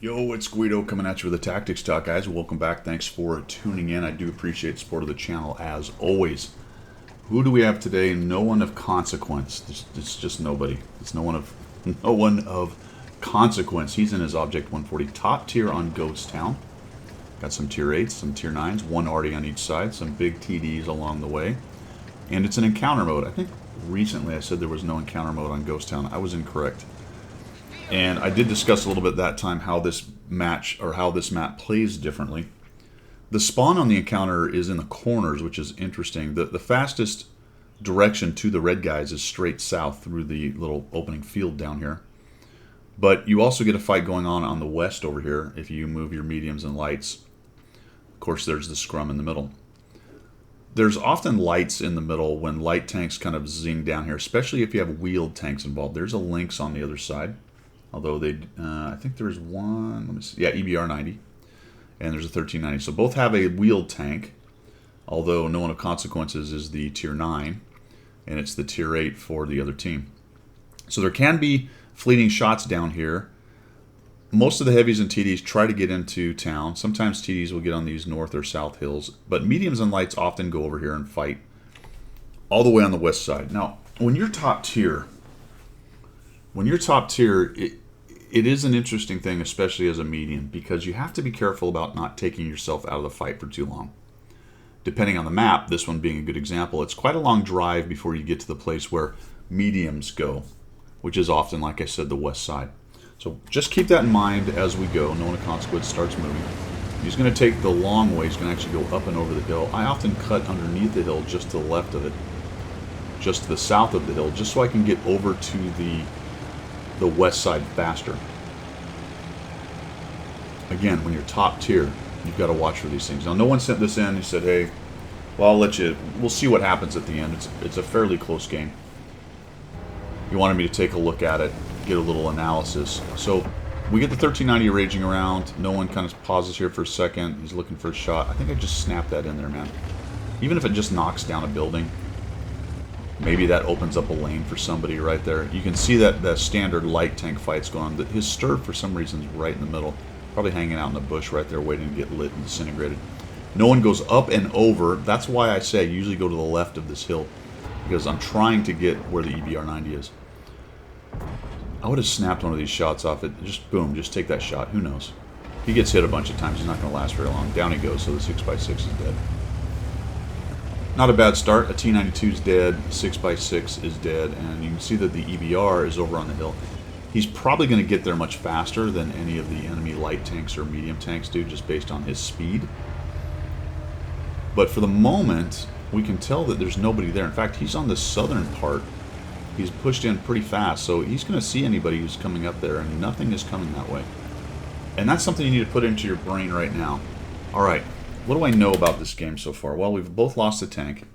Yo, it's Guido coming at you with a Tactics Talk, guys. Welcome back. Thanks for tuning in. I do appreciate the support of the channel as always. Who do we have today? No one of consequence. It's just nobody. It's no one of consequence. He's in his Object 140, top tier on Ghost Town. Got some tier 8s, some tier 9s, one arty on each side, some big TDs along the way. And it's an encounter mode. I think recently I said there was no encounter mode on Ghost Town. I was incorrect. And I did discuss a little bit that time how this match, or how this map plays differently. The spawn on the encounter is in the corners, which is interesting. The fastest direction to the red guys is straight south through the little opening field down here. But you also get a fight going on the west over here if you move your mediums and lights. Of course, there's the scrum in the middle. There's often lights in the middle when light tanks kind of zing down here, especially if you have wheeled tanks involved. There's a Lynx on the other side. Although they, I think there's one, let me see, yeah, EBR 90, and there's a 1390. So both have a wheeled tank, although no one of consequences is the tier 9, and it's the tier 8 for the other team. So there can be fleeting shots down here. Most of the heavies and TDs try to get into town. Sometimes TDs will get on these north or south hills, but mediums and lights often go over here and fight all the way on the west side. Now, when you're top tier, it is an interesting thing, especially as a medium, because you have to be careful about not taking yourself out of the fight for too long. Depending on the map, this one being a good example, it's quite a long drive before you get to the place where mediums go, which is often, like I said, the west side. So just keep that in mind as we go. No one of consequence starts moving. He's going to take the long way. He's going to actually go up and over the hill. I often cut underneath the hill just to the left of it, just to the south of the hill, just so I can get over to the west side faster. Again, when you're top tier, you've got to watch for these things. Now, no one sent this in. He said, hey, well, we'll see what happens at the end. It's a fairly close game. You wanted me to take a look at it, get a little analysis. So we get the 1390 raging around. No one kind of pauses here for a second. He's looking for a shot. I think I just snapped that in there, man. Even if it just knocks down a building, maybe that opens up a lane for somebody right there. You can see that standard light tank fight's going on. His stir, for some reason, is right in the middle. Probably hanging out in the bush right there, waiting to get lit and disintegrated. No one goes up and over. That's why I say I usually go to the left of this hill, because I'm trying to get where the EBR 90 is. I would have snapped one of these shots off it. Just boom, just take that shot. Who knows? He gets hit a bunch of times. He's not going to last very long. Down he goes, so the 6x6 is dead. Not a bad start. A T92 is dead, 6x6 is dead, and you can see that the EBR is over on the hill. He's probably going to get there much faster than any of the enemy light tanks or medium tanks do, just based on his speed. But for the moment, we can tell that there's nobody there. In fact, he's on the southern part. He's pushed in pretty fast, so he's going to see anybody who's coming up there, and nothing is coming that way. And that's something you need to put into your brain right now. All right. What do I know about this game so far? Well, we've both lost a tank.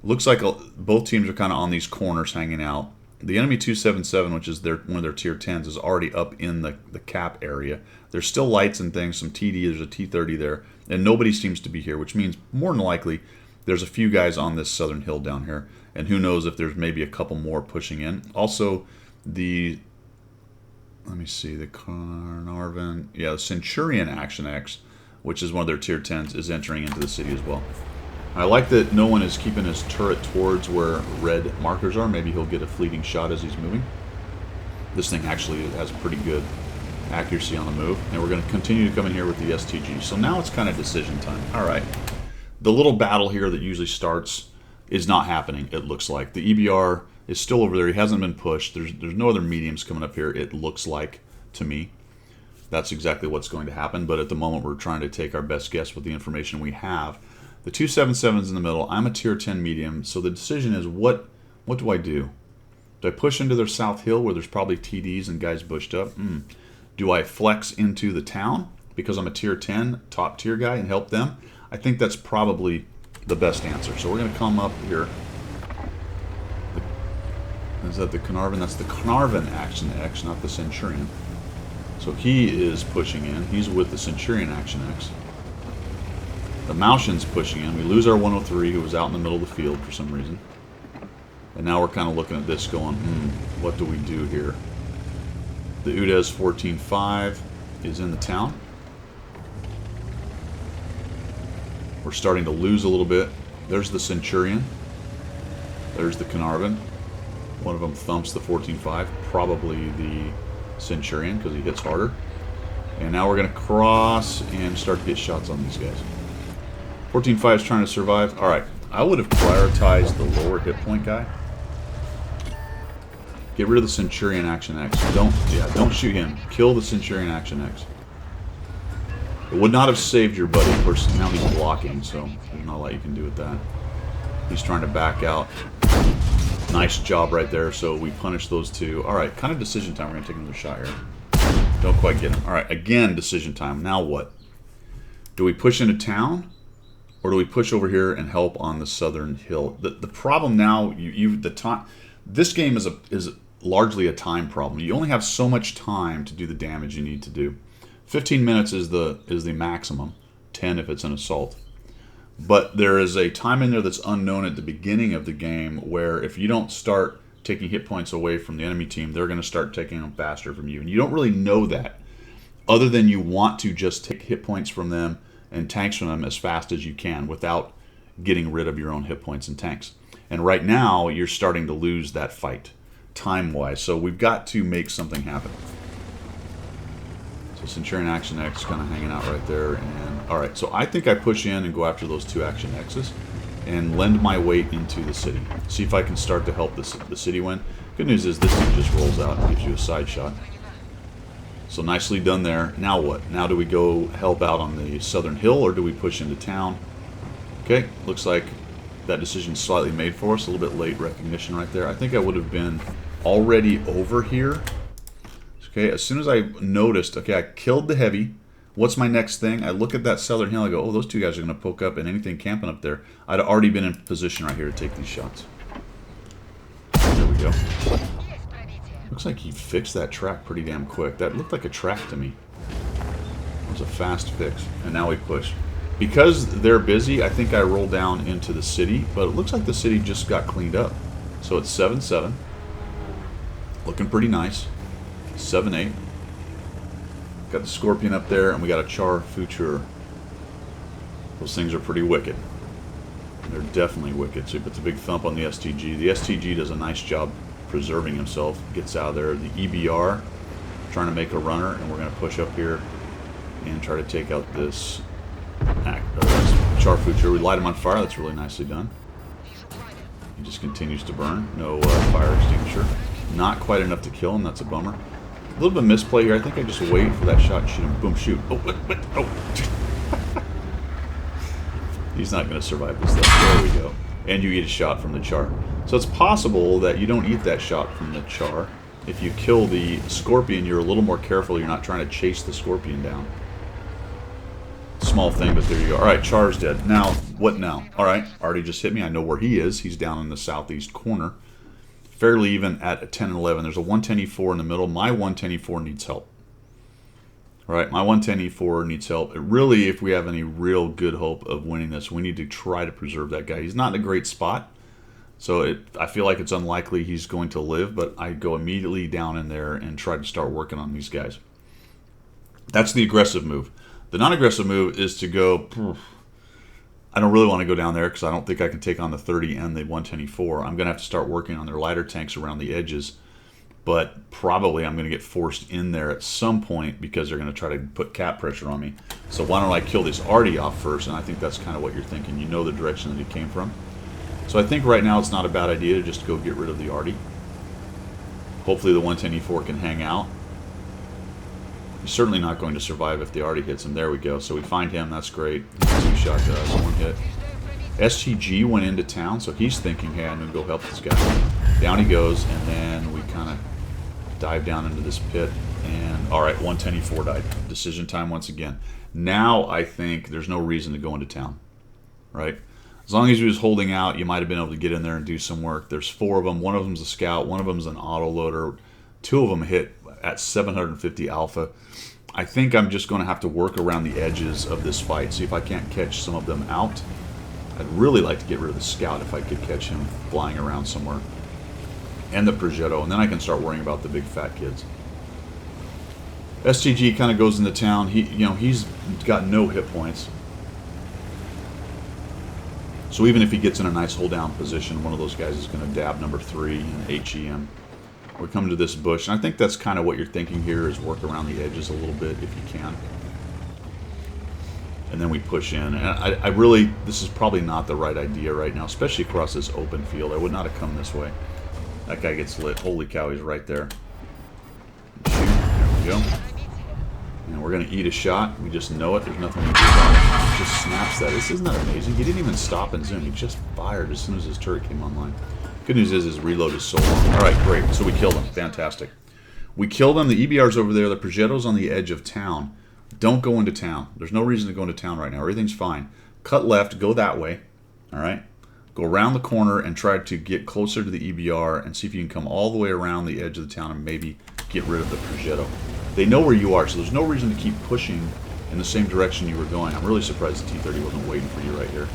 Looks like both teams are kind of on these corners hanging out. The enemy 277, which is one of their tier 10s, is already up in the cap area. There's still lights and things, some TD, there's a T30 there, and nobody seems to be here, which means more than likely there's a few guys on this southern hill down here, and who knows if there's maybe a couple more pushing in. Also, let me see, the Carnarvon, yeah, the Centurion Action X, which is one of their tier 10s, is entering into the city as well. I like that no one is keeping his turret towards where red markers are. Maybe he'll get a fleeting shot as he's moving. This thing actually has pretty good accuracy on the move. And we're going to continue to come in here with the STG. So now it's kind of decision time. All right. The little battle here that usually starts is not happening, it looks like. The EBR is still over there. He hasn't been pushed. There's no other mediums coming up here, it looks like to me. That's exactly what's going to happen, but at the moment we're trying to take our best guess with the information we have. The 277's in the middle. I'm a tier 10 medium, so the decision is what do I do? Do I push into their south hill where there's probably TDs and guys bushed up? Do I flex into the town because I'm a tier 10 top tier guy and help them? I think that's probably the best answer. So we're going to come up here. Is that the Carnarvon? That's the Carnarvon Action X, not the Centurion. So he is pushing in. He's with the Centurion Action X. The Maushan's pushing in. We lose our 103, who was out in the middle of the field for some reason. And now we're kind of looking at this going, what do we do here? The Udez 14.5. is in the town. We're starting to lose a little bit. There's the Centurion. There's the Caernarvon. One of them thumps the 14-5. Probably the Centurion because he hits harder. And now we're going to cross and start to get shots on these guys. 14-5 is trying to survive. Alright, I would have prioritized the lower hit point guy. Get rid of the Centurion Action X. Don't shoot him. Kill the Centurion Action X. It would not have saved your buddy. Of course, now he's blocking, so there's not a lot you can do with that. He's trying to back out. Nice job right there. So we punish those two. Alright, kind of decision time. We're going to take another shot here. Don't quite get him. Alright, again, decision time. Now what? Do we push into town? Or do we push over here and help on the southern hill? The problem now, this game is largely a time problem. You only have so much time to do the damage you need to do. 15 minutes is the maximum. 10 if it's an assault. But there is a time in there that's unknown at the beginning of the game where if you don't start taking hit points away from the enemy team, they're going to start taking them faster from you. And you don't really know that, other than you want to just take hit points from them and tanks from them as fast as you can without getting rid of your own hit points and tanks. And right now, you're starting to lose that fight, time-wise. So we've got to make something happen. So Centurion Action X kind of hanging out right there. And alright, so I think I push in and go after those two Action X's and lend my weight into the city. See if I can start to help the city win. Good news is this thing just rolls out and gives you a side shot. So nicely done there. Now what? Now do we go help out on the southern hill or do we push into town? Okay, looks like that decision's slightly made for us. A little bit late recognition right there. I think I would have been already over here. Okay, as soon as I noticed, okay, I killed the heavy. What's my next thing? I look at that southern hill. I go, oh, those two guys are going to poke up and anything camping up there. I'd already been in position right here to take these shots. There we go. Looks like he fixed that track pretty damn quick. That looked like a track to me. It was a fast fix. And now we push. Because they're busy, I think I roll down into the city. But it looks like the city just got cleaned up. So it's 7-7. Looking pretty nice. 7-8. Got the Scorpion up there, and we got a Char Future. Those things are pretty wicked. They're definitely wicked. So he puts a big thump on the STG. The STG does a nice job preserving himself. Gets out of there. The EBR trying to make a runner, and we're going to push up here and try to take out this Char Future. We light him on fire. That's really nicely done. He just continues to burn. No fire extinguisher. Not quite enough to kill him. That's a bummer. A little bit of misplay here. I think I just wait for that shot and shoot him. Boom, shoot. Oh, what? Oh. He's not going to survive this stuff. There we go. And you eat a shot from the Char. So it's possible that you don't eat that shot from the Char. If you kill the Scorpion, you're a little more careful. You're not trying to chase the Scorpion down. Small thing, but there you go. Alright, Char's dead. Now, what now? Alright, already just hit me. I know where he is. He's down in the southeast corner. Fairly even at a 10 and 11. There's a 110E4 in the middle. My 110E4 needs help. All right, my 110E4 needs help. It really, if we have any real good hope of winning this, we need to try to preserve that guy. He's not in a great spot, so I feel like it's unlikely he's going to live, but I go immediately down in there and try to start working on these guys. That's the aggressive move. The non-aggressive move is to go... I don't really want to go down there because I don't think I can take on the 30 and the 110E4. I'm going to have to start working on their lighter tanks around the edges. But probably I'm going to get forced in there at some point because they're going to try to put cap pressure on me. So why don't I kill this Artie off first? And I think that's kind of what you're thinking. You know the direction that he came from. So I think right now it's not a bad idea to just go get rid of the Artie. Hopefully the 110E4 can hang out. He's certainly not going to survive if the Artie hits him. There we go. So we find him. That's great. Two-shot does. One hit. STG went into town, so he's thinking, hey, I'm going to go help this guy. Down he goes, and then we kind of dive down into this pit. And, all right, 110E4 died. Decision time once again. Now I think there's no reason to go into town, right? As long as he was holding out, you might have been able to get in there and do some work. There's 4 of them. One of them's a scout. One of them's an autoloader. 2 of them hit at 750 alpha. I think I'm just going to have to work around the edges of this fight, see if I can't catch some of them out. I'd really like to get rid of the scout if I could catch him flying around somewhere. And the Progetto, and then I can start worrying about the big fat kids. STG kind of goes into town. He's got no hit points. So even if he gets in a nice hold down position, one of those guys is going to dab number 3 and HEM. We're coming to this bush, and I think that's kind of what you're thinking here, is work around the edges a little bit if you can. And then we push in. And I really, this is probably not the right idea right now, especially across this open field. I would not have come this way. That guy gets lit. Holy cow, he's right there. Shoot. There we go. And we're going to eat a shot. We just know it. There's nothing we can do about it. He just snaps that. This isn't that amazing? He didn't even stop and zoom. He just fired as soon as his turret came online. Good news is his reload is so long. Alright, great. So we killed him. Fantastic. We killed him. The EBR's over there. The Progetto's on the edge of town. Don't go into town. There's no reason to go into town right now. Everything's fine. Cut left. Go that way. Alright? Go around the corner and try to get closer to the EBR and see if you can come all the way around the edge of the town and maybe get rid of the Progetto. They know where you are, so there's no reason to keep pushing in the same direction you were going. I'm really surprised the T-30 wasn't waiting for you right here.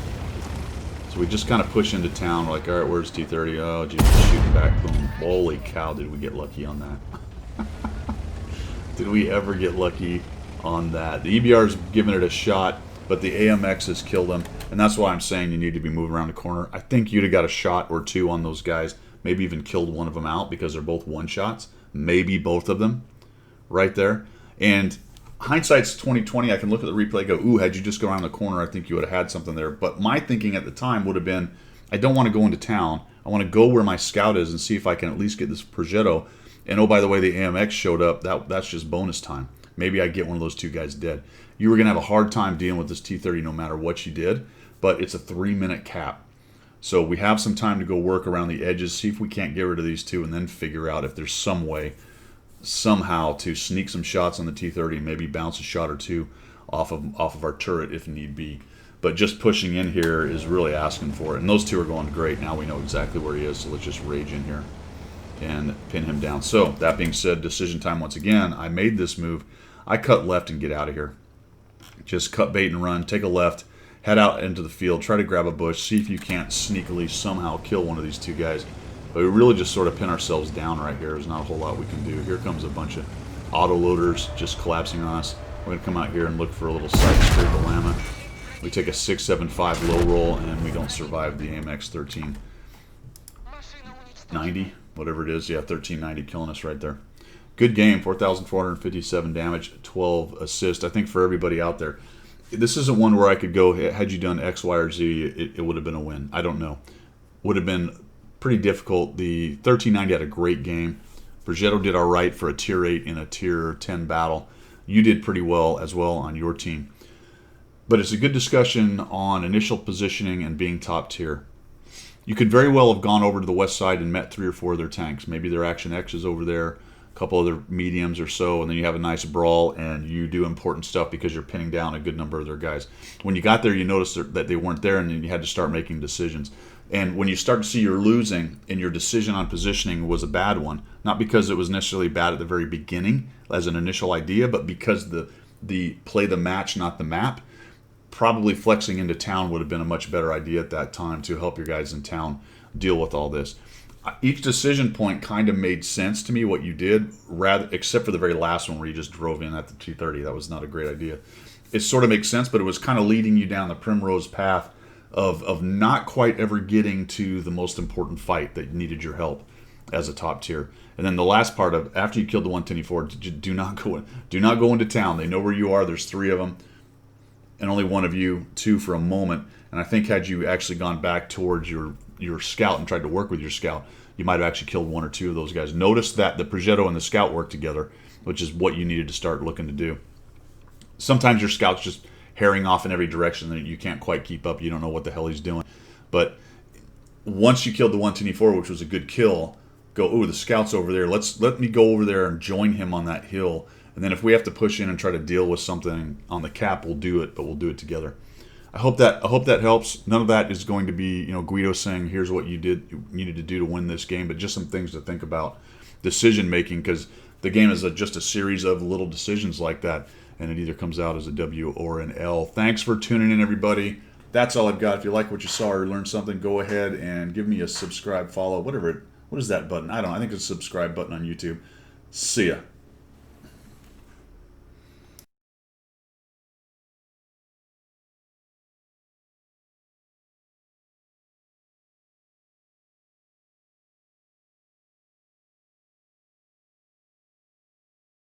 So we just kind of push into town. We're like, alright, where's T-30? Oh, geez, shooting back. Boom. Holy cow, did we get lucky on that. Did we ever get lucky on that? The EBR's giving it a shot, but the AMX has killed him. And that's why I'm saying you need to be moving around the corner. I think you'd have got a shot or two on those guys. Maybe even killed one of them out because they're both one-shots. Maybe both of them. Right there. And hindsight's 2020. I can look at the replay and go, ooh, had you just gone around the corner, I think you would have had something there. But my thinking at the time would have been, I don't want to go into town. I want to go where my scout is and see if I can at least get this Progetto. And oh, by the way, the AMX showed up. That's just bonus time. Maybe I get one of those two guys dead. You were going to have a hard time dealing with this T-30 no matter what you did. But it's a 3-minute cap. So we have some time to go work around the edges, see if we can't get rid of these two, and then figure out if there's some way somehow to sneak some shots on the T-30 and maybe bounce a shot or two off of our turret if need be. But just pushing in here is really asking for it. And those two are going great. Now we know exactly where he is, so let's just rage in here and pin him down. So that being said, decision time once again. I made this move. I cut left and get out of here. Just cut bait and run, take a left, head out into the field, try to grab a bush, see if you can't sneakily somehow kill one of these two guys. But we really just sort of pin ourselves down right here. There's not a whole lot we can do. Here comes a bunch of autoloaders just collapsing on us. We're going to come out here and look for a little side straight Lama. We take a 6.75 low roll, and we don't survive the AMX 1390, whatever it is. Yeah, 1390 killing us right there. Good game, 4,457 damage, 12 assists. I think for everybody out there, this isn't one where I could go, had you done X, Y, or Z, it would have been a win. I don't know. Would have been pretty difficult. The 1390 had a great game. Progetto did all right for a tier 8 in a tier 10 battle. You did pretty well as well on your team. But it's a good discussion on initial positioning and being top tier. You could very well have gone over to the west side and met 3 or 4 of their tanks. Maybe their Action X is over there, a couple other mediums or so, and then you have a nice brawl and you do important stuff because you're pinning down a good number of their guys. When you got there, you noticed that they weren't there, and then you had to start making decisions. And when you start to see you're losing and your decision on positioning was a bad one, not because it was necessarily bad at the very beginning as an initial idea, but because the play the match, not the map, probably flexing into town would have been a much better idea at that time to help your guys in town deal with all this. Each decision point kind of made sense to me, what you did, rather except for the very last one where you just drove in at the T-30. That was not a great idea. It sort of makes sense, but it was kind of leading you down the primrose path of not quite ever getting to the most important fight that needed your help as a top tier. And then the last part of, after you killed the 124, do not go into town. They know where you are. There's 3 of them, and only one of you, 2 for a moment. And I think had you actually gone back towards your scout and tried to work with your scout, you might have actually killed 1 or 2 of those guys. Notice that the Progetto and the scout work together, which is what you needed to start looking to do. Sometimes your scout's just herring off in every direction that you can't quite keep up. You don't know what the hell he's doing. But once you killed the 124, which was a good kill, go, ooh, the scout's over there. Let me go over there and join him on that hill. And then if we have to push in and try to deal with something on the cap, we'll do it, but we'll do it together. I hope that helps. None of that is going to be, Guido saying, here's what you needed to do to win this game, but just some things to think about. Decision making, because the game is just a series of little decisions like that, and it either comes out as a W or an L. Thanks for tuning in, everybody. That's all I've got. If you like what you saw or learned something, go ahead and give me a subscribe, follow, whatever. What is that button? I think it's a subscribe button on YouTube. See ya.